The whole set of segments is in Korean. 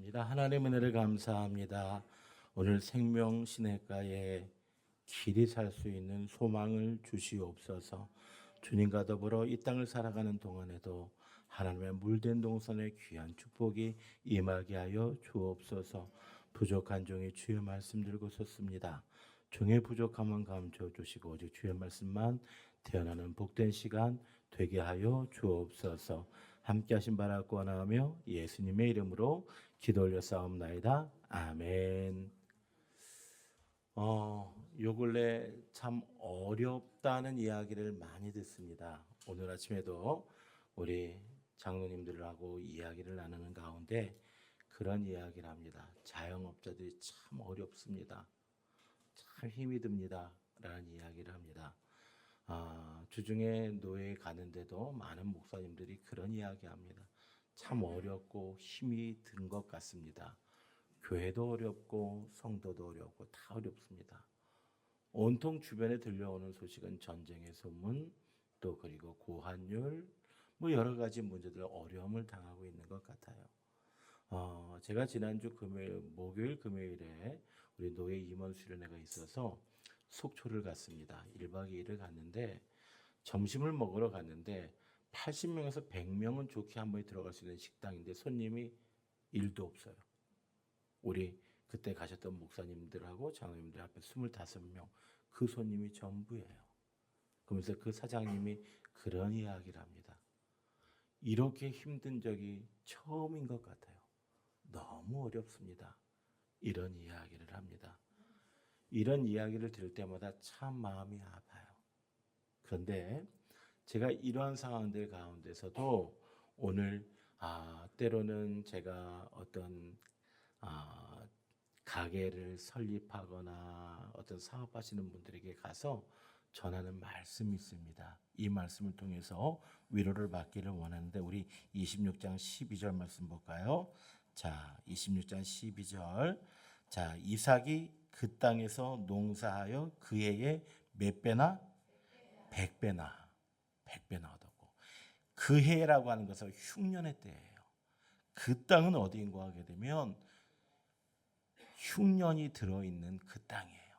기도하겠습니다. 하나님 은혜를 감사합니다. 오늘 생명신해가에 길이 살 수 있는 소망을 주시옵소서. 주님과 더불어 이 땅을 살아가는 동안에도 하나님의 물된 동선의 귀한 축복이 임하게 하여 주옵소서. 부족한 종이 주의 말씀 들고 섰습니다. 종의 부족함은 감춰 주시고 오직 주의 말씀만 태어나는 복된 시간 되게 하여 주옵소서. 함께 하신 바라고 원하며 예수님의 이름으로 기도 올려 싸움나이다. 아멘. 요 근래 참 어렵다는 이야기를 많이 듣습니다. 오늘 아침에도 우리 장로님들하고 이야기를 나누는 가운데 그런 이야기를 합니다. 자영업자들이 참 어렵습니다. 참 힘이 듭니다. 라는 이야기를 합니다. 주중에 노예에 가는데도 많은 목사님들이 그런 이야기합니다. 참 어렵고 힘이 든 것 같습니다. 교회도 어렵고 성도도 어렵고 다 어렵습니다. 온통 주변에 들려오는 소식은 전쟁의 소문, 또 그리고 고환율, 여러 가지 문제들 어려움을 당하고 있는 것 같아요. 제가 지난주 목요일 금요일에 우리 노예 임원 수련회가 있어서 속초를 갔습니다. 1박 2일을 갔는데 점심을 먹으러 갔는데 80명에서 100명은 좋게 한 번에 들어갈 수 있는 식당인데 손님이 1도 없어요. 우리 그때 가셨던 목사님들하고 장로님들 앞에 25명 그 손님이 전부예요. 그러면서 그 사장님이 그런 이야기를 합니다. 이렇게 힘든 적이 처음인 것 같아요. 너무 어렵습니다. 이런 이야기를 합니다. 이런 이야기를 들을 때마다 참 마음이 아파요. 그런데 제가 이러한 상황들 가운데서도 오늘 때로는 제가 어떤 가게를 설립하거나 어떤 사업하시는 분들에게 가서 전하는 말씀이 있습니다. 이 말씀을 통해서 위로를 받기를 원하는데 우리 26장 12절 말씀 볼까요? 자, 26장 12절. 자, 이삭이 그 땅에서 농사하여 그 해에 몇 배나? 100배나 얻었고, 그 해라고 하는 것은 흉년의 때예요. 그 땅은 어디인고 하게 되면 흉년이 들어있는 그 땅이에요.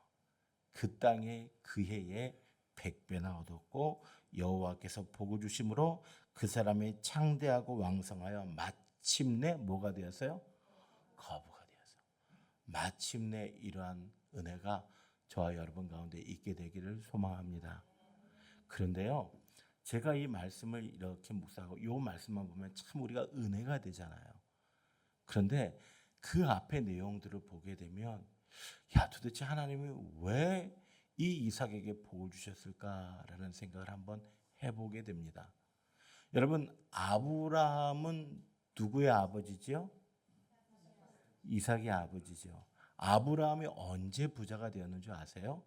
그 땅에 그 해에 100배나 얻었고 여호와께서 복을 주심으로 그 사람이 창대하고 왕성하여 마침내 뭐가 되었어요? 거부가 되었어요. 마침내 이러한 은혜가 저와 여러분 가운데 있게 되기를 소망합니다. 그런데요, 제가 이 말씀을 이렇게 묵상하고 이 말씀만 보면 참 우리가 은혜가 되잖아요. 그런데 그 앞의 내용들을 보게 되면 도대체 하나님이 왜 이 이삭에게 복을 주셨을까라는 생각을 한번 해보게 됩니다. 여러분, 아브라함은 누구의 아버지죠? 이삭의 아버지죠. 아브라함이 언제 부자가 되었는 줄 아세요?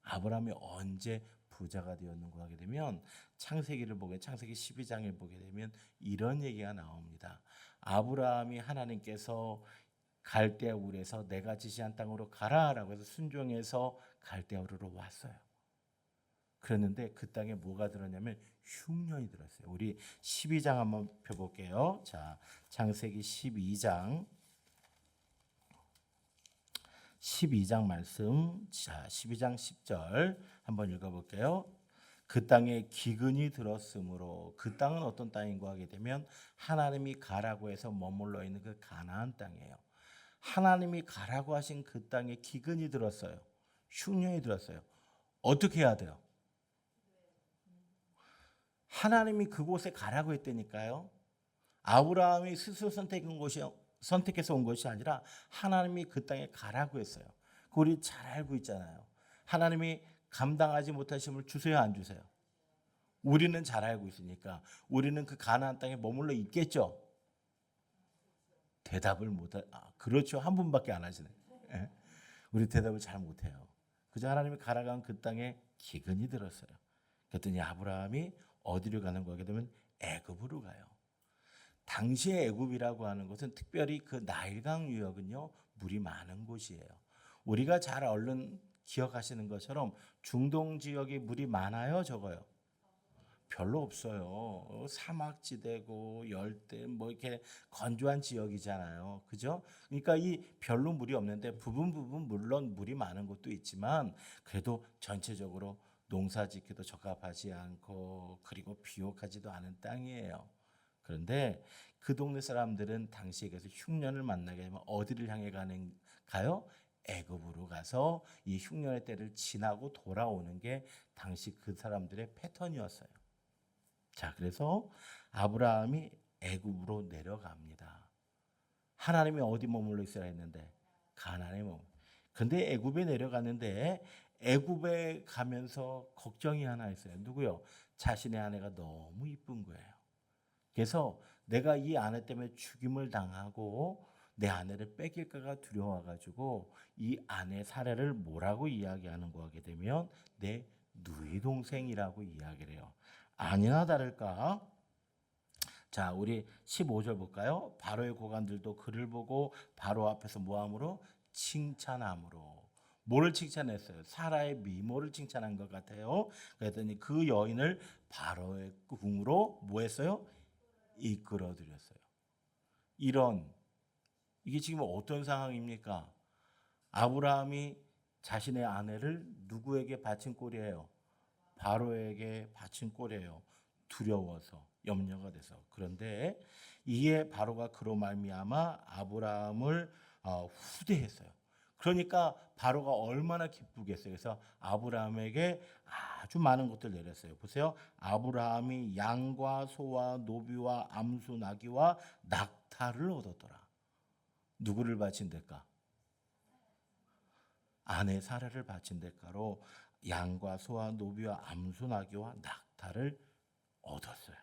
아브라함이 언제 부자가 되었는가 하게 되면 창세기 12장을 보게 되면 이런 얘기가 나옵니다. 아브라함이 하나님께서 갈대아 우르에서 내가 지시한 땅으로 가라라고 해서 순종해서 갈대아 우르로 왔어요. 그랬는데 그 땅에 뭐가 들었냐면 흉년이 들었어요. 우리 12장 한번 펴볼게요. 자, 창세기 12장 말씀. 자, 12장 10절 한번 읽어볼게요. 그 땅에 기근이 들었으므로, 그 땅은 어떤 땅인고 하게 되면 하나님이 가라고 해서 머물러 있는 그 가나안 땅이에요. 하나님이 가라고 하신 그 땅에 기근이 들었어요. 흉년이 들었어요. 어떻게 해야 돼요? 하나님이 그곳에 가라고 했다니까요. 아브라함이 스스로 선택해서 온 것이 아니라 하나님이 그 땅에 가라고 했어요. 그거 우리 잘 알고 있잖아요. 하나님이 감당하지 못하심을 주세요, 안 주세요? 우리는 잘 알고 있으니까 우리는 그 가나안 땅에 머물러 있겠죠. 대답을 그렇죠. 한 분밖에 안 하시네. 예? 우리 대답을 잘 못해요. 그저 하나님이 가라간 그 땅에 기근이 들었어요. 그랬더니 아브라함이 어디로 가는 거게 되면 애굽으로 가요. 당시의 애굽이라고 하는 것은 특별히 그 나일강 유역은요, 물이 많은 곳이에요. 우리가 잘 얼른 기억하시는 것처럼 중동 지역이 물이 많아요, 적어요? 별로 없어요. 사막지대고 열대 뭐 이렇게 건조한 지역이잖아요. 그죠? 그러니까 이 별로 물이 없는데 부분 물론 물이 많은 곳도 있지만 그래도 전체적으로 농사 짓기도 적합하지 않고 그리고 비옥하지도 않은 땅이에요. 그런데 그 동네 사람들은 당시에 그래서 흉년을 만나게 되면 어디를 향해 가요? 애굽으로 가서 이 흉년의 때를 지나고 돌아오는 게 당시 그 사람들의 패턴이었어요. 자, 그래서 아브라함이 애굽으로 내려갑니다. 하나님이 어디 머물러 있어야 했는데 가나안에 머물. 근데 애굽에 내려갔는데 애굽에 가면서 걱정이 하나 있어요. 누구요? 자신의 아내가 너무 이쁜 거예요. 그래서 내가 이 아내 때문에 죽임을 당하고 내 아내를 뺏길까가 두려워가지고 이 아내 사례를 뭐라고 이야기하는 거 하게 되면 내 누이 동생이라고 이야기를 해요. 아니나 다를까? 자, 우리 15절 볼까요? 바로의 고관들도 그를 보고 바로 앞에서 뭐함으로? 칭찬함으로. 뭐를 칭찬했어요? 사라의 미모를 칭찬한 것 같아요. 그랬더니 그 여인을 바로의 궁으로 뭐 했어요? 이끌어들였어요. 이게 지금 어떤 상황입니까? 아브라함이 자신의 아내를 누구에게 바친 꼴이에요? 바로에게 바친 꼴이에요. 두려워서, 염려가 돼서. 그런데 이에 바로가 그로 말미암아 아브라함을 후대했어요. 그러니까 바로가 얼마나 기쁘겠어요. 그래서 아브라함에게 아주 많은 것들 내렸어요. 보세요. 아브라함이 양과 소와 노비와 암수 나귀와 낙타를 얻었더라. 누구를 바친 대가? 아내 사라를 바친 대가로 양과 소와 노비와 암수 나귀와 낙타를 얻었어요.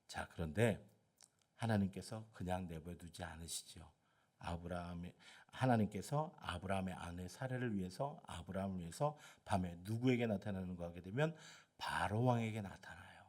자, 그런데 하나님께서 그냥 내버려두지 않으시죠. 하나님께서 아브라함의 아내 사례를 위해서 아브라함을 위해서 밤에 누구에게 나타나는 거 하게 되면 바로 왕에게 나타나요.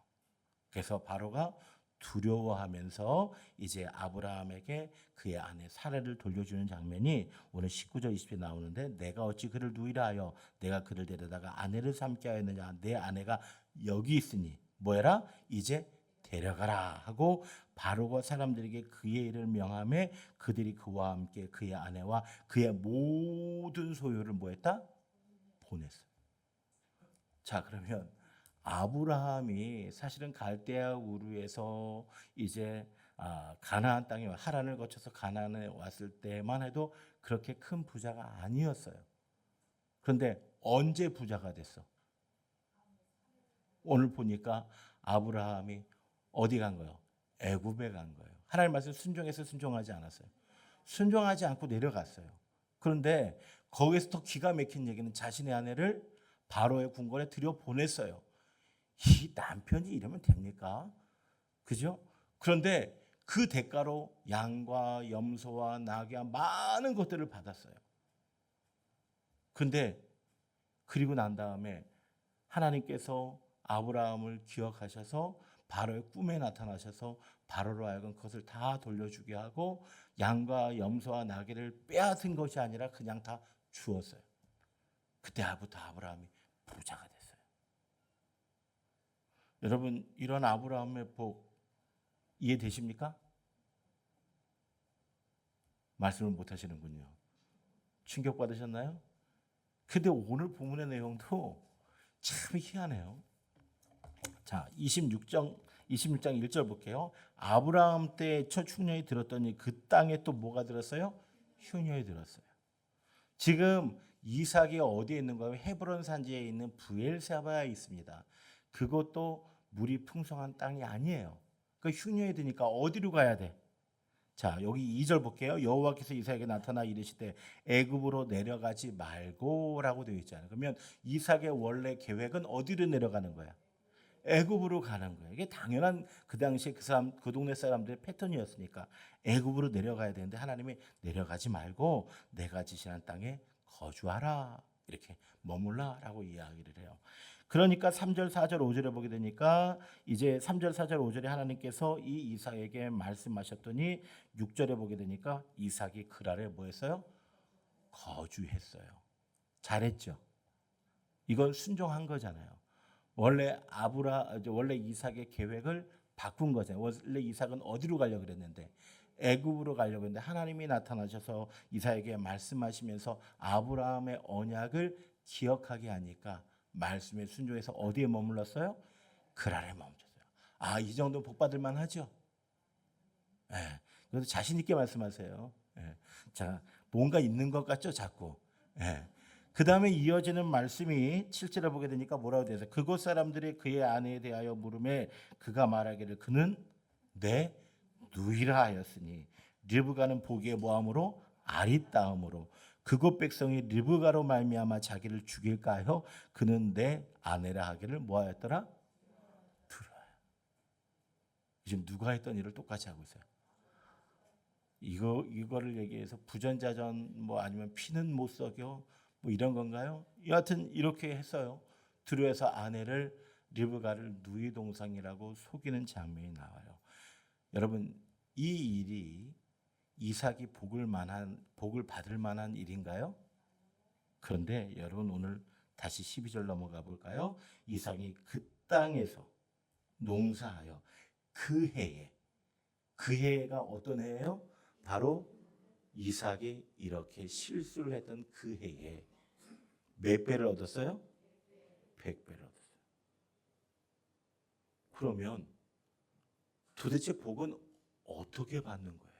그래서 바로가 두려워하면서 이제 아브라함에게 그의 아내 사례를 돌려주는 장면이 오늘 19절 20절에 나오는데 내가 어찌 그를 누이라 하여 내가 그를 데려다가 아내를 삼게 하였느냐 내 아내가 여기 있으니 뭐해라 이제 데려가라 하고 바로가 사람들에게 그의 일을 명함에 그들이 그와 함께 그의 아내와 그의 모든 소유를 뭐했다? 보냈어요. 자, 그러면 아브라함이 사실은 갈대아 우르에서 이제 가나안 땅에 하란을 거쳐서 가나안에 왔을 때만 해도 그렇게 큰 부자가 아니었어요. 그런데 언제 부자가 됐어? 오늘 보니까 아브라함이 어디 간 거예요? 애굽에 간 거예요. 하나님 말씀 순종해서 순종하지 않았어요. 순종하지 않고 내려갔어요. 그런데 거기서 더 기가 막힌 얘기는 자신의 아내를 바로의 궁궐에 들여 보냈어요. 이 남편이 이러면 됩니까? 그죠? 그런데 그 대가로 양과 염소와 나귀와 많은 것들을 받았어요. 그런데 그리고 난 다음에 하나님께서 아브라함을 기억하셔서 바로의 꿈에 나타나셔서 바로로 하여금 그것을 다 돌려주게 하고 양과 염소와 나귀를 빼앗은 것이 아니라 그냥 다 주었어요. 그때부터 아브라함이 부자가 됐어요. 여러분 이런 아브라함의 복 이해되십니까? 말씀을 못 하시는군요. 충격받으셨나요? 근데 오늘 본문의 내용도 참 희한해요. 자, 26장 1절 볼게요. 아브라함 때 첫 흉년이 들었더니 그 땅에 또 뭐가 들었어요? 흉년이 들었어요. 지금 이삭이 어디에 있는 거예요? 헤브론 산지에 있는 브엘세바에 있습니다. 그것도 물이 풍성한 땅이 아니에요. 그 흉년이 드니까 어디로 가야 돼? 자, 여기 2절 볼게요. 여호와께서 이삭에게 나타나 이르시되 애굽으로 내려가지 말고라고 되어 있잖아요. 그러면 이삭의 원래 계획은 어디로 내려가는 거야? 애굽으로 가는 거예요. 이게 당연한 그 당시에 그 동네 사람들의 패턴이었으니까 애굽으로 내려가야 되는데 하나님이 내려가지 말고 내가 지시한 땅에 거주하라. 이렇게 머물라라고 이야기를 해요. 그러니까 3절, 4절, 5절에 보게 되니까 이제 3절, 4절, 5절에 하나님께서 이 이삭에게 말씀하셨더니 6절에 보게 되니까 이삭이 그 아래 뭐 했어요? 거주했어요. 잘했죠. 이건 순종한 거잖아요. 원래 이삭의 계획을 바꾼 거잖아요. 원래 이삭은 어디로 가려고 그랬는데 애굽으로 가려고 했는데 하나님이 나타나셔서 이삭에게 말씀하시면서 아브라함의 언약을 기억하게 하니까 말씀에 순종해서 어디에 머물렀어요? 그랄에 멈췄어요. 이 정도 복 받을 만하죠. 예. 그래서 자신 있게 말씀하세요. 예. 자, 뭔가 있는 것 같죠, 자꾸. 예. 그 다음에 이어지는 말씀이 7절에 보게 되니까 뭐라고 되어 있어요? 그곳 사람들이 그의 아내에 대하여 물음에 그가 말하기를 그는 내 누이라 하였으니 리브가는 보기에 뭐함으로 아리따움으로 그곳 백성이 리브가로 말미암아 자기를 죽일까 하여 그는 내 아내라 하기를 뭐하였더라? 들어요. 지금 누가 했던 일을 똑같이 하고 있어요. 이거를 얘기해서 부전자전 뭐 아니면 피는 못 속여 뭐 이런 건가요? 여하튼 이렇게 했어요. 드루에서 아내를 리브가를 누이 동상이라고 속이는 장면이 나와요. 여러분 이 일이 이삭이 복을 받을 만한 일인가요? 그런데 여러분 오늘 다시 12절 넘어가 볼까요? 이삭이 그 땅에서 농사하여 그 해가 어떤 해예요? 바로 이삭이 이렇게 실수를 했던 그 해에 몇 배를 얻었어요? 100배를 얻었어요. 그러면 도대체 복은 어떻게 받는 거예요?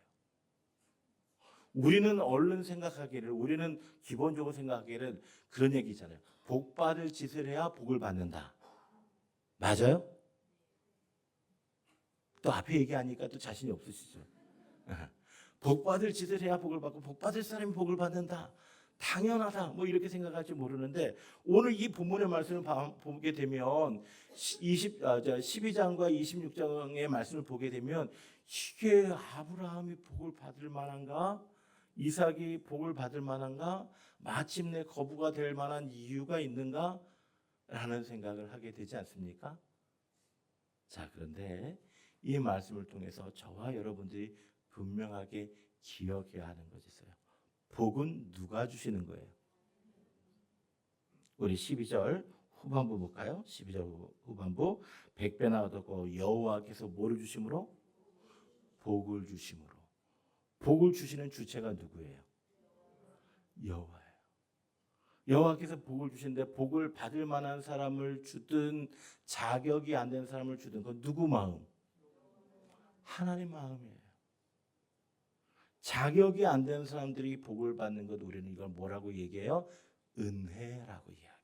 우리는 우리는 기본적으로 생각하기를 그런 얘기잖아요. 복 받을 짓을 해야 복을 받는다. 맞아요? 또 앞에 얘기하니까 또 자신이 없으시죠? 복 받을 짓을 해야 복을 받고 복 받을 사람이 복을 받는다. 당연하다. 뭐 이렇게 생각할지 모르는데 오늘 이 본문의 말씀을 보게 되면 12장과 26장의 말씀을 보게 되면 이게 아브라함이 복을 받을 만한가? 이삭이 복을 받을 만한가? 마침내 거부가 될 만한 이유가 있는가? 라는 생각을 하게 되지 않습니까? 자, 그런데 이 말씀을 통해서 저와 여러분들이 분명하게 기억해야 하는 것이 있어요. 복은 누가 주시는 거예요? 우리 12절 후반부 볼까요? 12절 후반부 100배나 얻었고 여호와께서 뭐를 주심으로? 복을 주심으로. 복을 주시는 주체가 누구예요? 여호와예요. 여호와께서 복을 주시는데 복을 받을 만한 사람을 주든 자격이 안 된 사람을 주든 그건 누구 마음? 하나님 마음이에요. 자격이 안 되는 사람들이 복을 받는 것 우리는 이걸 뭐라고 얘기해요? 은혜라고 이야기해요.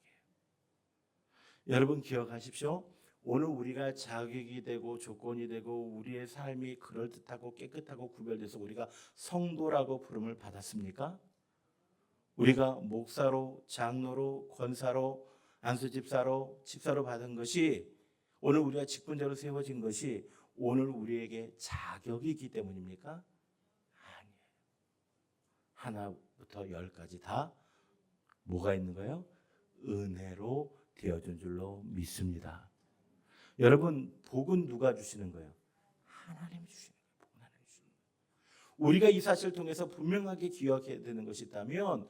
여러분 기억하십시오. 오늘 우리가 자격이 되고 조건이 되고 우리의 삶이 그럴듯하고 깨끗하고 구별돼서 우리가 성도라고 부름을 받았습니까? 우리가 목사로, 장로로, 권사로, 안수집사로, 집사로 받은 것이 오늘 우리가 직분자로 세워진 것이 오늘 우리에게 자격이 있기 때문입니까? 아니에요. 하나부터 열까지 다 뭐가 있는 거예요? 은혜로 되어준 줄로 믿습니다. 여러분 복은 누가 주시는 거예요? 하나님 주시는 거예요. 복은 하나님 주시는 거예요. 우리가 이 사실을 통해서 분명하게 기억해야 되는 것이 있다면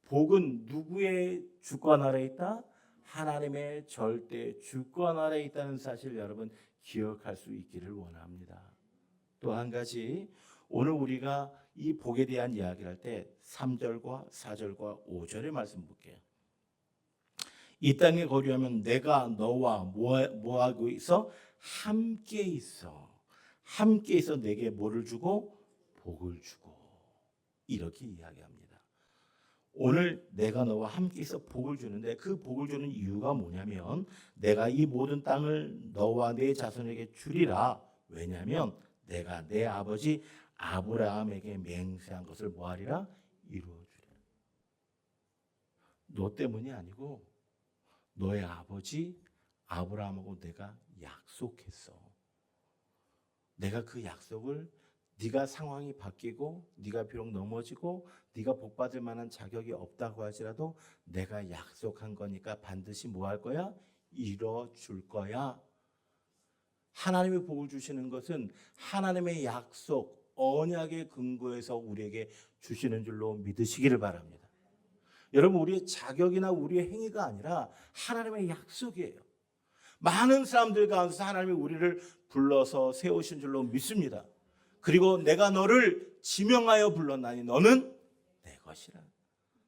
복은 누구의 주권 아래에 있다? 하나님의 절대 주권 아래에 있다는 사실 여러분 기억할 수 있기를 원합니다. 또 한 가지 오늘 우리가 이 복에 대한 이야기를 할 때 3절과 4절과 5절의 말씀 볼게요. 이 땅에 거류하면 내가 너와 뭐하고 있어? 함께 있어. 함께 있어 내게 뭐를 주고? 복을 주고. 이렇게 이야기합니다. 오늘 내가 너와 함께 있어 복을 주는데 그 복을 주는 이유가 뭐냐면 내가 이 모든 땅을 너와 내 자손에게 주리라. 왜냐하면 내가 내 아버지 아브라함에게 맹세한 것을 뭐하리라? 이루어주리라. 너 때문이 아니고 너의 아버지 아브라함하고 내가 약속했어. 내가 그 약속을 네가 상황이 바뀌고 네가 비록 넘어지고 네가 복받을 만한 자격이 없다고 하지라도 내가 약속한 거니까 반드시 뭐 할 거야? 이뤄줄 거야. 하나님의 복을 주시는 것은 하나님의 약속, 언약의 근거에서 우리에게 주시는 줄로 믿으시기를 바랍니다. 여러분 우리의 자격이나 우리의 행위가 아니라 하나님의 약속이에요. 많은 사람들 가운데서 하나님이 우리를 불러서 세우신 줄로 믿습니다. 그리고 내가 너를 지명하여 불렀나니 너는 내 것이라.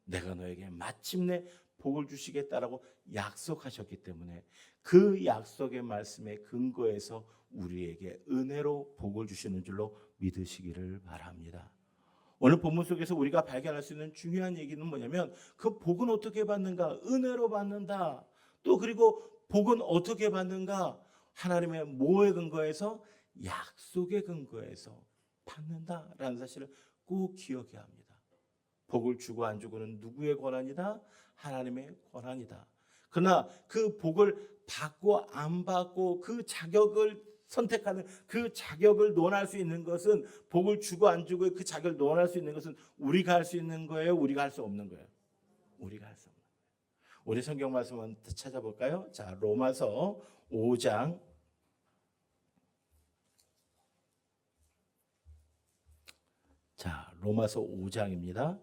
내가 너에게 마침내 복을 주시겠다라고 약속하셨기 때문에 그 약속의 말씀에 근거해서 우리에게 은혜로 복을 주시는 줄로 믿으시기를 바랍니다. 오늘 본문 속에서 우리가 발견할 수 있는 중요한 얘기는 뭐냐면 그 복은 어떻게 받는가? 은혜로 받는다. 또 그리고 복은 어떻게 받는가? 하나님의 뭐에 근거해서? 약속의 근거해서 받는다라는 사실을 꼭 기억해야 합니다. 복을 주고 안 주고는 누구의 권한이다? 하나님의 권한이다. 그러나 그 복을 받고 안 받고 그 자격을 선택하는 그 자격을 논할 수 있는 것은 복을 주고 안 주고 그 자격을 논할 수 있는 것은 우리가 할 수 있는 거예요? 우리가 할 수 없는 거예요? 우리가 할 수 없는 거예요. 우리 성경 말씀 한번 찾아볼까요? 자, 로마서 5장 자, 로마서 5장입니다.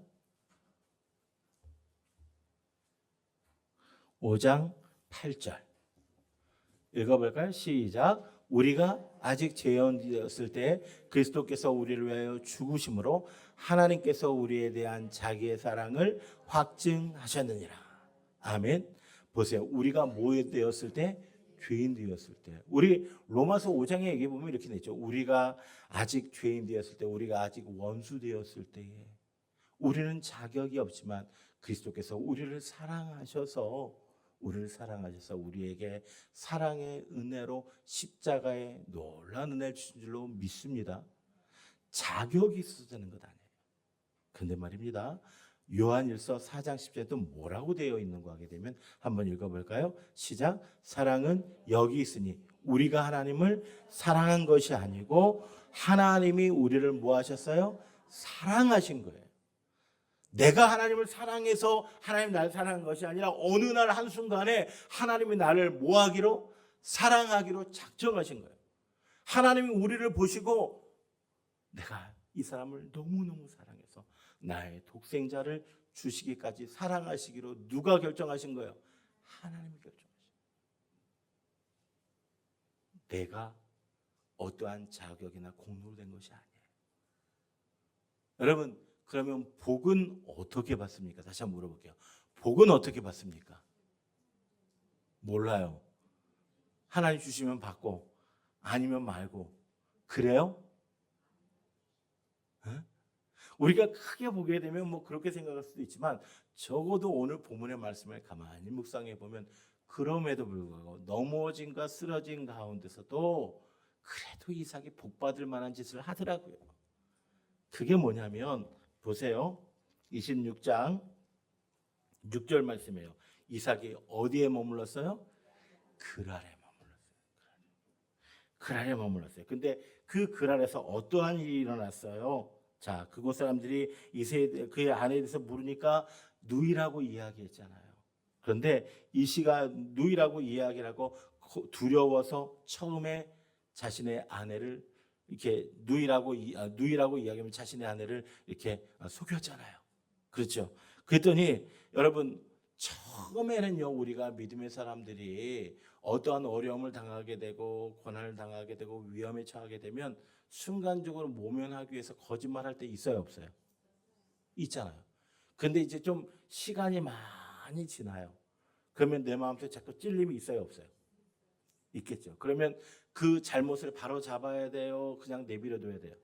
5장 8절 읽어볼까요? 시작. 우리가 아직 죄인되었을 때 그리스도께서 우리를 위하여 죽으심으로 하나님께서 우리에 대한 자기의 사랑을 확증하셨느니라. 아멘. 보세요. 우리가 뭐 되었을 때? 죄인 되었을 때. 우리 로마서 5장에 얘기해 보면 이렇게 되죠. 우리가 아직 죄인 되었을 때, 우리가 아직 원수 되었을 때에 우리는 자격이 없지만 그리스도께서 우리를 사랑하셔서 우리에게 사랑의 은혜로 십자가에 놀라운 은혜를 주신 줄로 믿습니다. 자격이 있어서 되는 것 아니에요. 근데 말입니다. 요한일서 4장 10절에 또 뭐라고 되어 있는 거 하게 되면 한번 읽어볼까요? 시작. 사랑은 여기 있으니 우리가 하나님을 사랑한 것이 아니고 하나님이 우리를 뭐 하셨어요? 사랑하신 거예요. 내가 하나님을 사랑해서 하나님 나를 사랑한 것이 아니라 어느 날 한순간에 하나님이 나를 뭐 하기로? 사랑하기로 작정하신 거예요. 하나님이 우리를 보시고 내가 이 사람을 너무너무 사랑해서 나의 독생자를 주시기까지 사랑하시기로 누가 결정하신 거예요? 하나님이 결정하신 거예요. 내가 어떠한 자격이나 공로로 된 것이 아니에요. 여러분, 그러면 복은 어떻게 받습니까? 다시 한번 물어볼게요. 복은 어떻게 받습니까? 몰라요. 하나님 주시면 받고 아니면 말고. 그래요? 에? 우리가 크게 보게 되면 뭐 그렇게 생각할 수도 있지만 적어도 오늘 본문의 말씀을 가만히 묵상해 보면 그럼에도 불구하고 넘어짐과 쓰러진 가운데서도 그래도 이삭이 복받을 만한 짓을 하더라고요. 그게 뭐냐면 보세요. 26장 6절 말씀이에요. 이삭이 어디에 머물렀어요? 그랄에 머물렀어요. 그랄에 머물렀어요. 근데 그 그랄에서 어떠한 일이 일어났어요? 자, 그곳 사람들이 그의 아내에 대해서 물으니까 누이라고 이야기했잖아요. 그런데 이시가 누이라고 이야기를 하고 두려워서 처음에 자신의 아내를 이렇게 누이라고 이야기하면 자신의 아내를 이렇게 속였잖아요. 그렇죠? 그랬더니 여러분 처음에는요 우리가 믿음의 사람들이 어떠한 어려움을 당하게 되고 고난을 당하게 되고 위험에 처하게 되면 순간적으로 모면하기 위해서 거짓말할 때 있어요, 없어요? 있잖아요. 근데 이제 좀 시간이 많이 지나요. 그러면 내 마음속에 자꾸 찔림이 있어요, 없어요? 있겠죠. 그러면 그 잘못을 바로 잡아야 돼요? 그냥 내버려둬야 돼요?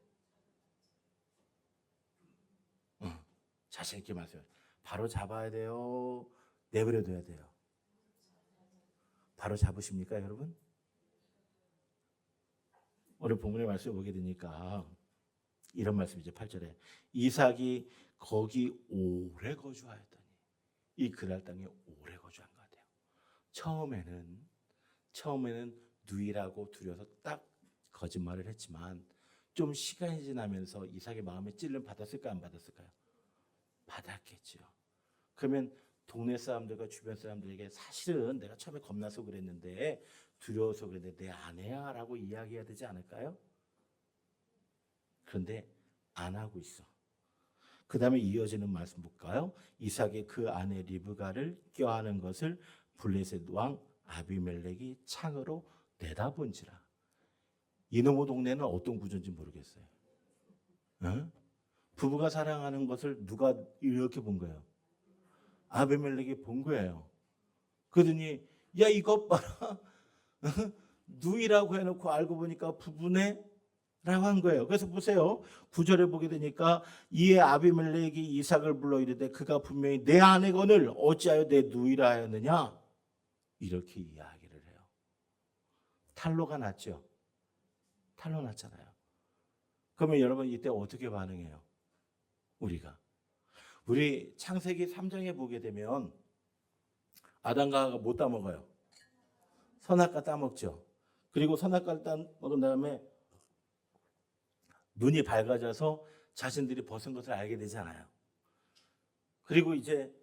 자신 있게 말씀해요. 바로 잡아야 돼요? 내버려둬야 돼요? 바로 잡으십니까, 여러분? 오늘 본문의 말씀을 보게 되니까 이런 말씀이죠. 8절에 이삭이 거기 오래 거주하였더니 이 그랄 땅에 오래 거주한 것 같아요. 처음에는 누이라고 두려워서 딱 거짓말을 했지만 좀 시간이 지나면서 이삭의 마음에 찔림 받았을까 안 받았을까요? 받았겠죠. 그러면 동네 사람들과 주변 사람들에게 사실은 내가 처음에 겁나서 그랬는데 두려워서 그랬는데 내 아내야 라고 이야기해야 되지 않을까요? 그런데 안 하고 있어. 그 다음에 이어지는 말씀 볼까요? 이삭이 그 아내 리브가를 껴안은 것을 블레셋 왕 아비멜렉이 창으로 내다본지라. 이놈의 동네는 어떤 구조인지 모르겠어요. 어? 부부가 사랑하는 것을 누가 이렇게 본 거예요? 아비멜렉이 본 거예요. 그러더니 야 이것 봐라. 누이라고 해놓고 알고 보니까 부부네? 라고 한 거예요. 그래서 보세요. 9절에 보게 되니까 이에 아비멜렉이 이삭을 불러 이르되 그가 분명히 내 아내건을 어찌하여 내 누이라 하였느냐? 이렇게 이야기를 해요. 탈로가 났죠. 탈로 났잖아요. 그러면 여러분 이때 어떻게 반응해요? 우리 창세기 3장에 보게 되면 아담과 하와가 못 따먹어요. 선악과 따먹죠. 그리고 선악과를 따먹은 다음에 눈이 밝아져서 자신들이 벗은 것을 알게 되잖아요. 그리고 이제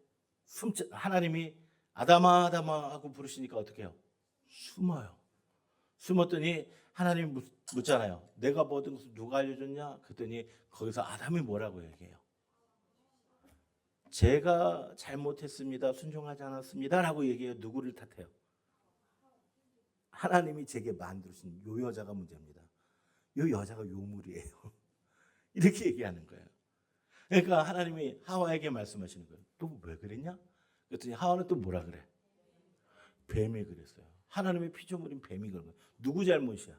하나님이 아담아 아담아 하고 부르시니까 어떻게 해요? 숨어요. 숨었더니 하나님이 묻잖아요. 내가 얻은 것을 누가 알려줬냐? 그랬더니 거기서 아담이 뭐라고 얘기해요? 제가 잘못했습니다. 순종하지 않았습니다. 라고 얘기해요. 누구를 탓해요? 하나님이 제게 만들으신 요 여자가 문제입니다. 요 여자가 요물이에요. 이렇게 얘기하는 거예요. 그러니까 하나님이 하와에게 말씀하시는 거예요. 또 왜 그랬냐? 그랬더니 하와는 또 뭐라 그래? 뱀이 그랬어요. 하나님의 피조물인 뱀이 그런 거예요. 누구 잘못이야?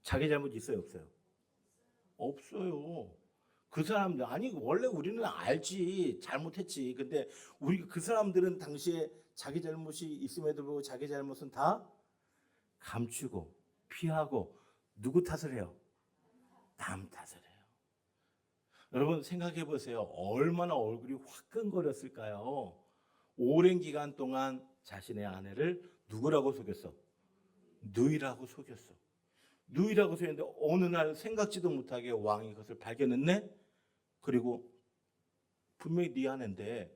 자기 잘못 있어요? 없어요? 없어요. 그 사람들 아니 원래 우리는 알지 잘못했지. 근데 우리 그 사람들은 당시에 자기 잘못이 있음에도 불구하고 자기 잘못은 다 감추고 피하고 누구 탓을 해요? 남 탓을 해요. 여러분 생각해 보세요. 얼마나 얼굴이 화끈거렸을까요? 오랜 기간 동안 자신의 아내를 누구라고 속였어? 누이라고 속였어. 누이라고 속였는데 어느 날 생각지도 못하게 왕이 그것을 발견했네. 그리고 분명히 네 아내인데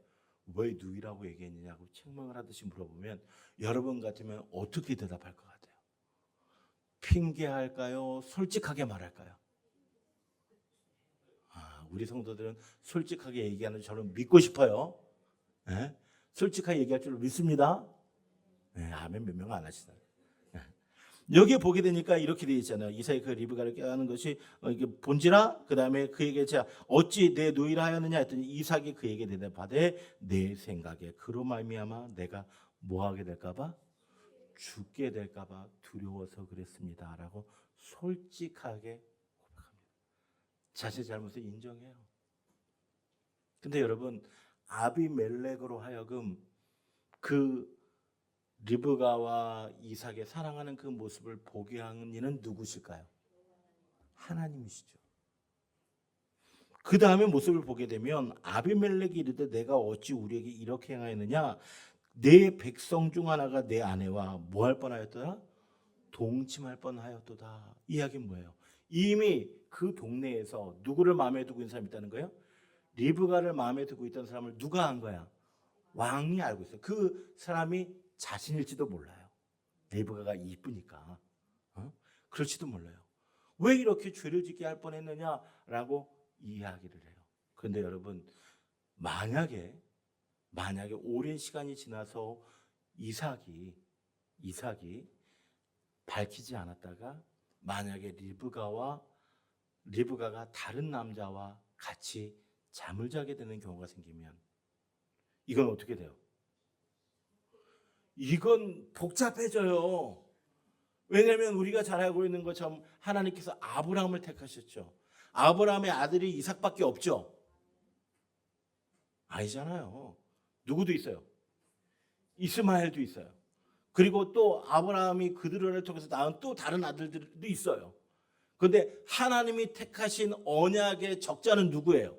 왜 누이라고 얘기했느냐고 책망을 하듯이 물어보면 여러분 같으면 어떻게 대답할 것 같아요? 핑계할까요? 솔직하게 말할까요? 우리 성도들은 솔직하게 얘기하는 저는 믿고 싶어요. 네? 솔직하게 얘기할 줄 믿습니다. 네, 아멘 몇 명 안 하시나요? 여기에 보게 되니까 이렇게 되어 있잖아요. 이삭이 그 리브가를 꾀하는 것이 이게 본지라. 그 다음에 그에게 자 어찌 내 누이라 하였느냐 했더니 이삭이 그에게 대답하되 내 생각에 그로 말미암아 내가 뭐하게 될까봐 죽게 될까봐 두려워서 그랬습니다라고 솔직하게 고백합니다. 자신의 잘못을 인정해요. 근데 여러분 아비멜렉으로 하여금 그 리브가와 이삭의 사랑하는 그 모습을 보게 한 이는 누구실까요? 하나님이시죠. 그 다음에 모습을 보게 되면 아비멜렉이 이르되 내가 어찌 우리에게 이렇게 행하였느냐? 내 백성 중 하나가 내 아내와 뭐 할 뻔하였더라? 동침할 뻔하였도다. 이야기는 뭐예요? 이미 그 동네에서 누구를 마음에 두고 있는 사람이 있다는 거예요? 리브가를 마음에 두고 있던 사람을 누가 한 거야? 왕이 알고 있어요. 그 사람이 자신일지도 몰라요. 리브가가 이쁘니까. 그럴지도 몰라요. 왜 이렇게 죄를 짓게 할 뻔했느냐라고 이야기를 해요. 그런데 여러분 만약에 오랜 시간이 지나서 이삭이 밝히지 않았다가 만약에 리브가가 다른 남자와 같이 잠을 자게 되는 경우가 생기면 이건 어떻게 돼요? 이건 복잡해져요. 왜냐하면 우리가 잘 알고 있는 것처럼 하나님께서 아브라함을 택하셨죠. 아브라함의 아들이 이삭밖에 없죠. 아니잖아요. 누구도 있어요. 이스마엘도 있어요. 그리고 또 아브라함이 그들을 통해서 낳은 또 다른 아들들도 있어요. 그런데 하나님이 택하신 언약의 적자는 누구예요?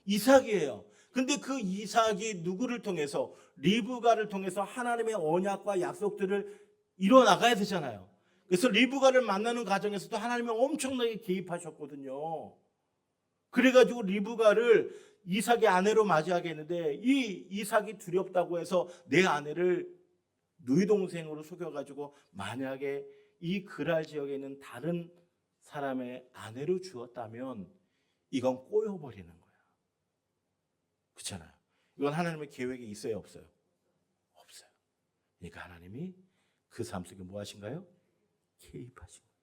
이삭이에요. 근데 그 이삭이 누구를 통해서 리브가를 통해서 하나님의 언약과 약속들을 이뤄 나가야 되잖아요. 그래서 리브가를 만나는 과정에서도 하나님이 엄청나게 개입하셨거든요. 그래가지고 리브가를 이삭의 아내로 맞이하게 했는데 이 이삭이 두렵다고 해서 내 아내를 누이 동생으로 속여가지고 만약에 이 그랄 지역에 있는 다른 사람의 아내로 주었다면 이건 꼬여버리는 거예요. 그렇잖아요. 이건 하나님의 계획이 있어요, 없어요? 없어요. 그러니까 하나님이 그 삶 속에 뭐 하신가요? 개입하신 거예요.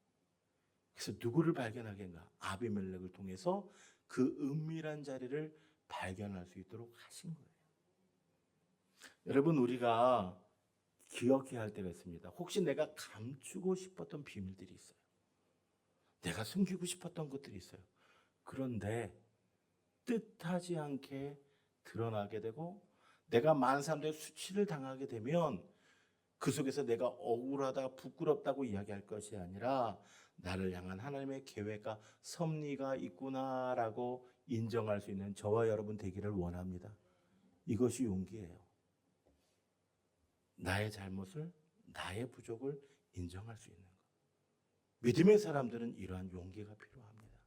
그래서 누구를 발견하게 한가? 아비멜렉을 통해서 그 은밀한 자리를 발견할 수 있도록 하신 거예요. 여러분, 우리가 기억해야 할 때가 있습니다. 혹시 내가 감추고 싶었던 비밀들이 있어요. 내가 숨기고 싶었던 것들이 있어요. 그런데 뜻하지 않게 드러나게 되고 내가 많은 사람들의 수치를 당하게 되면 그 속에서 내가 억울하다, 부끄럽다고 이야기할 것이 아니라 나를 향한 하나님의 계획과 섭리가 있구나라고 인정할 수 있는 저와 여러분 되기를 원합니다. 이것이 용기예요. 나의 잘못을, 나의 부족을 인정할 수 있는 것. 믿음의 사람들은 이러한 용기가 필요합니다.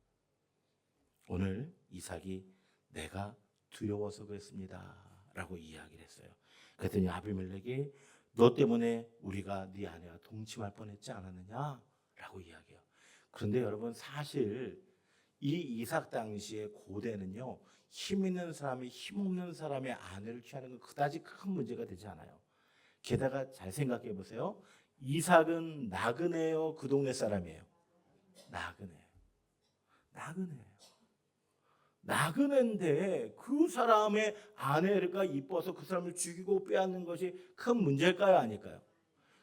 오늘 이삭이 내가 두려워서 그랬습니다 라고 이야기를 했어요. 그랬더니 아비멜렉이 너 때문에 우리가 네 아내와 동침할 뻔했지 않았느냐 라고 이야기해요. 그런데 여러분, 사실 이 이삭 당시의 고대는요, 힘 있는 사람이 힘없는 사람의 아내를 취하는 건 그다지 큰 문제가 되지 않아요. 게다가 잘 생각해 보세요. 이삭은 나그네요, 그 동네 사람이에요? 나그네예요. 나그네인데 그 사람의 아내가 이뻐서 그 사람을 죽이고 빼앗는 것이 큰 문제일까요, 아닐까요?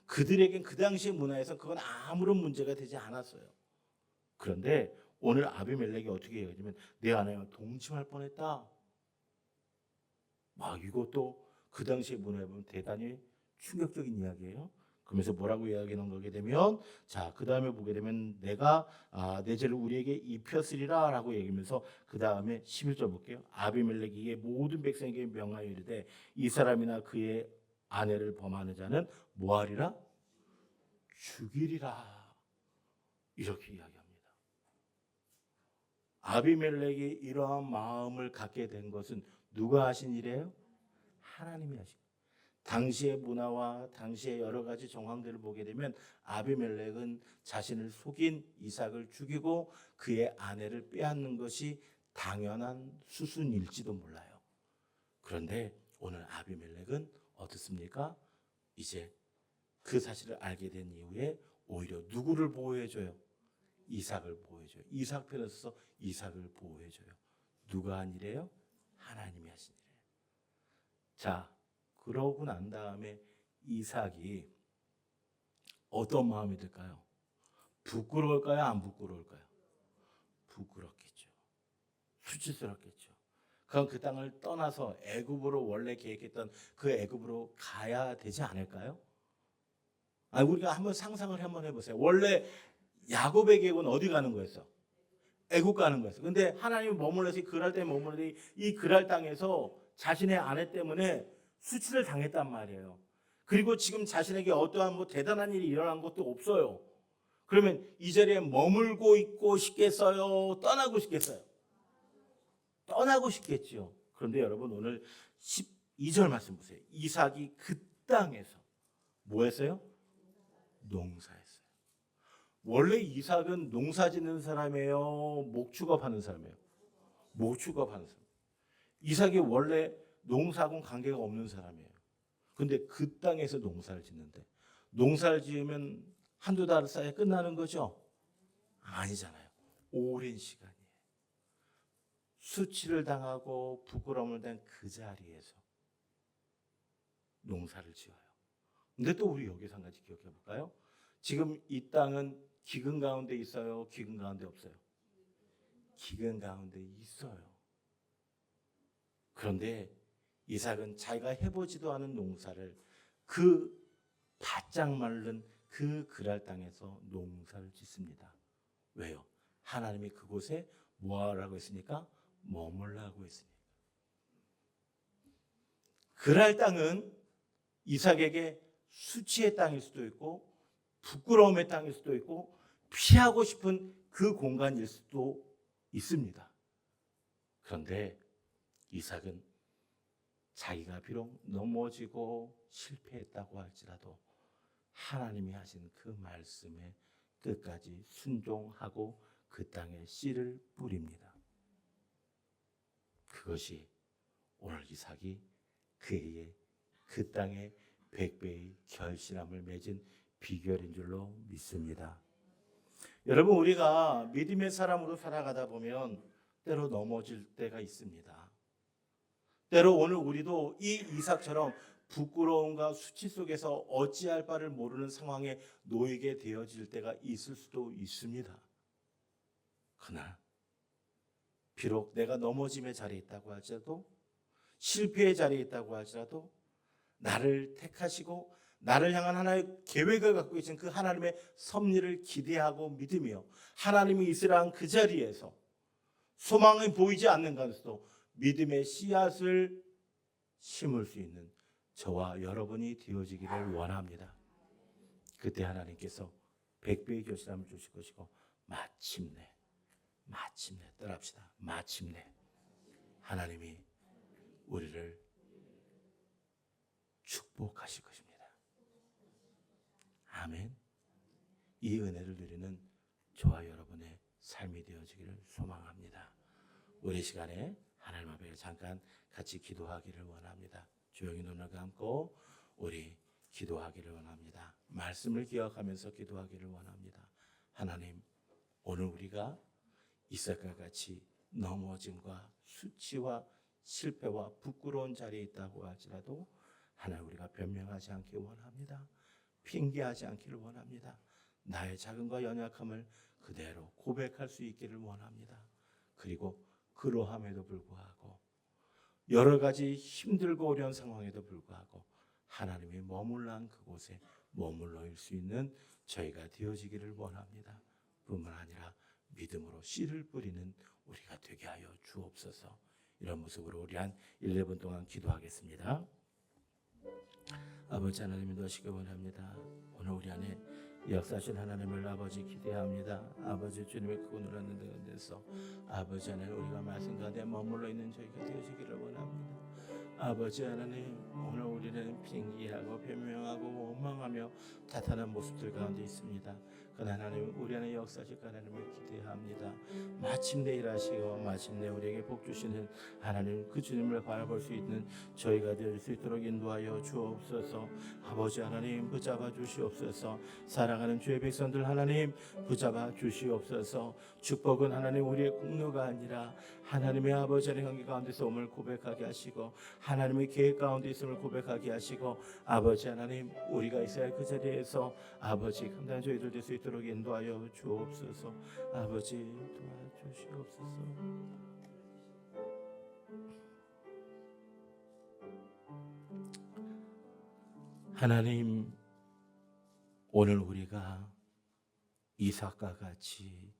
그들에겐 그 당시 문화에서 그건 아무런 문제가 되지 않았어요. 그런데 오늘 아비멜렉이 어떻게 얘기하냐면 내 아내와 동침할 뻔했다. 이것도 그 당시의 문화에 보면 대단히 충격적인 이야기예요. 그러면서 뭐라고 이야기하는 거게 되면, 자, 그 다음에 보게 되면 내가 내 죄를 우리에게 입혔으리라 라고 얘기하면서 그 다음에 11절 볼게요. 아비멜렉에게 모든 백성에게 명하여 이르되 이 사람이나 그의 아내를 범하는 자는 뭐하리라? 죽이리라. 이렇게 이야기합니다. 아비멜렉이 이러한 마음을 갖게 된 것은 누가 하신 일이에요? 하나님이 하신 거예요. 당시의 문화와 당시의 여러 가지 정황들을 보게 되면 아비멜렉은 자신을 속인 이삭을 죽이고 그의 아내를 빼앗는 것이 당연한 수순일지도 몰라요. 그런데 오늘 아비멜렉은 어떻습니까? 이제 그 사실을 알게 된 이후에 오히려 누구를 보호해줘요? 이삭을 보호해줘요. 이삭 편에 서서 이삭을 보호해줘요. 누가 한 일이에요? 하나님이 하신 일이에요. 자, 그러고 난 다음에 이삭이 어떤 마음이 들까요? 부끄러울까요? 안 부끄러울까요? 부끄럽겠죠. 수치스럽겠죠. 그럼 그 땅을 떠나서 애굽으로 원래 계획했던 그 애굽으로 가야 되지 않을까요? 우리가 한번 상상을 한번 해보세요. 원래 야곱의 계획은 어디 가는 거였어? 애굽 가는 거였어. 근데 하나님이 머물러서 그랄 때 머물러서 이 그랄 땅에서 자신의 아내 때문에 수치를 당했단 말이에요. 그리고 지금 자신에게 어떠한 대단한 일이 일어난 것도 없어요. 그러면 이 자리에 머물고 있고 싶겠어요? 떠나고 싶겠어요? 떠나고 싶겠죠. 그런데 여러분, 오늘 12절 말씀 보세요. 이삭이 그 땅에서 뭐 했어요? 농사했어요. 원래 이삭은 농사 짓는 사람이에요? 목축업하는 사람이에요? 목축업하는 사람. 이삭이 원래 농사하고는 관계가 없는 사람이에요. 근데 그 땅에서 농사를 짓는데, 농사를 지으면 한두 달 사이에 끝나는 거죠? 아니잖아요. 오랜 시간이에요. 수치를 당하고 부끄러움을 당한 그 자리에서 농사를 지어요. 근데 또 우리 여기서 한 가지 기억해 볼까요? 지금 이 땅은 기근 가운데 있어요? 기근 가운데 없어요? 기근 가운데 있어요. 그런데 이삭은 자기가 해보지도 않은 농사를 그 바짝 마른 그 그랄 땅에서 농사를 짓습니다. 왜요? 하나님이 그곳에 뭐하라고 했으니까? 머물라고 했으니까. 그랄 땅은 이삭에게 수치의 땅일 수도 있고 부끄러움의 땅일 수도 있고 피하고 싶은 그 공간일 수도 있습니다. 그런데 이삭은 자기가 비록 넘어지고 실패했다고 할지라도 하나님이 하신 그 말씀에 끝까지 순종하고 그 땅에 씨를 뿌립니다. 그것이 오늘 이삭이 그 땅에 100배의 결실함을 맺은 비결인 줄로 믿습니다. 여러분, 우리가 믿음의 사람으로 살아가다 보면 때로 넘어질 때가 있습니다. 때로 오늘 우리도 이 이삭처럼 부끄러움과 수치 속에서 어찌할 바를 모르는 상황에 놓이게 되어질 때가 있을 수도 있습니다. 그러나 비록 내가 넘어짐의 자리에 있다고 할지라도, 실패의 자리에 있다고 할지라도, 나를 택하시고 나를 향한 하나의 계획을 갖고 계신 그 하나님의 섭리를 기대하고 믿으며 하나님이 있으란 그 자리에서 소망이 보이지 않는 가운데서도 믿음의 씨앗을 심을 수 있는 저와 여러분이 되어지기를 원합니다. 그때 하나님께서 100배의 결실함을 주실 것이고 마침내 따라합시다. 마침내 하나님이 우리를 축복하실 것입니다. 아멘. 이 은혜를 누리는 저와 여러분의 삶이 되어지기를 소망합니다. 우리 시간에 하나님 앞에 잠깐 같이 기도하기를 원합니다. 조용히 눈을 감고 우리 기도하기를 원합니다. 말씀을 기억하면서 기도하기를 원합니다. 하나님, 오늘 우리가 이삭과 같이 넘어짐과 수치와 실패와 부끄러운 자리에 있다고 할지라도 하나님, 우리가 변명하지 않기 원합니다. 핑계하지 않기를 원합니다. 나의 작음과 연약함을 그대로 고백할 수 있기를 원합니다. 그리고 그러함에도 불구하고 여러 가지 힘들고 어려운 상황에도 불구하고 하나님이 머물란 그곳에 머물러 수 있는 저희가 되어지기를 원합니다. 뿐만 아니라 믿음으로 씨를 뿌리는 우리가 되게 하여 주옵소서. 이런 모습으로 우리 한 1, 2분 동안 기도하겠습니다. 아버지 하나님, 도와주시기 원합니다. 오늘 우리 안에 역사하신 하나님을 아버지 기대합니다. 아버지, 주님의 크고 놀라는 데서 아버지 하나님, 우리가 말씀 가운데 머물러 있는 저희가 되어지기를 원합니다. 아버지 하나님, 오늘 우리는 핑계하고 변명하고 원망하며 탓하는 모습들 가운데 있습니다. 그러나 하나님, 우리 안에 역사하실 하나님을 기대합니다. 마침내 일하시고 마침내 우리에게 복 주시는 하나님, 그 주님을 바라볼 수 있는 저희가 될 수 있도록 인도하여 주옵소서. 아버지 하나님, 붙잡아 주시옵소서. 사랑하는 주의 백성들 하나님, 붙잡아 주시옵소서. 축복은 하나님 우리의 공로가 아니라 하나님의 아버지의 관계 가운데서 오늘 고백하게 하시고 하나님의 계획 가운데 있음을 고백하게 하시고 아버지 하나님, 우리가 있어야 할 그 자리에서 아버지 감당한 저희들 될 수 있도록 인도하여 주옵소서. 아버지 도와주시옵소서. 하나님, 오늘 우리가 이삭과 같이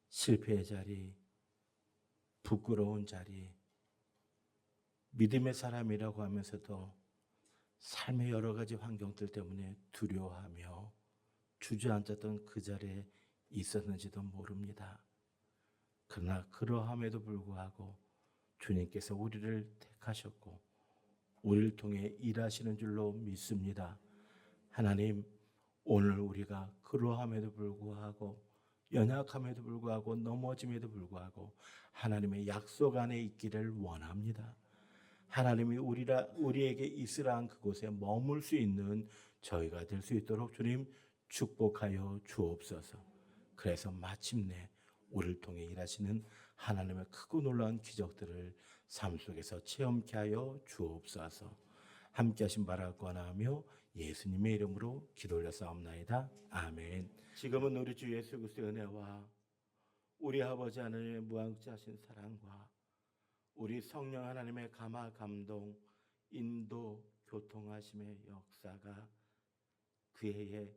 실패의 자리, 부끄러운 자리, 믿음의 사람이라고 하면서도 삶의 여러 가지 환경들 때문에 두려워하며 주저앉았던 그 자리에 있었는지도 모릅니다. 그러나 그러함에도 불구하고 주님께서 우리를 택하셨고 우리를 통해 일하시는 줄로 믿습니다. 하나님, 오늘 우리가 그러함에도 불구하고 연약함에도 불구하고 넘어짐에도 불구하고 하나님의 약속 안에 있기를 원합니다. 하나님이 우리에게 있으라 한 그곳에 머물 수 있는 저희가 될 수 있도록 주님 축복하여 주옵소서. 그래서 마침내 우리를 통해 일하시는 하나님의 크고 놀라운 기적들을 삶 속에서 체험케 하여 주옵소서. 함께 하신 바라 권하며 예수님의 이름으로 기도 올려사옵나이다. 아멘. 지금은 우리 주 예수 그리스도의 은혜와 우리 아버지 하나님의 무한하신 사랑과 우리 성령 하나님의 감화 감동 인도 교통하심의 역사가 그 해에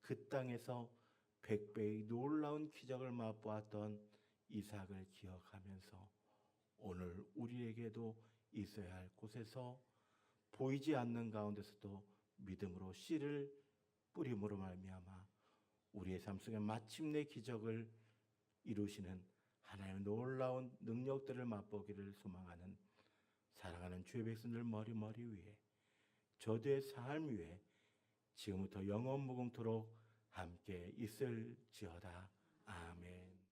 그 땅에서 100배의 놀라운 기적을 맛보았던 이삭을 기억하면서 오늘 우리에게도 있어야 할 곳에서 보이지 않는 가운데서도 믿음으로 씨를 뿌림으로 말미암아 우리의 삶 속에 마침내 기적을 이루시는 하나님의 놀라운 능력들을 맛보기를 소망하는 사랑하는 주의 백성들 머리 위에 저들의 삶 위에 지금부터 영원 무궁토록 함께 있을지어다.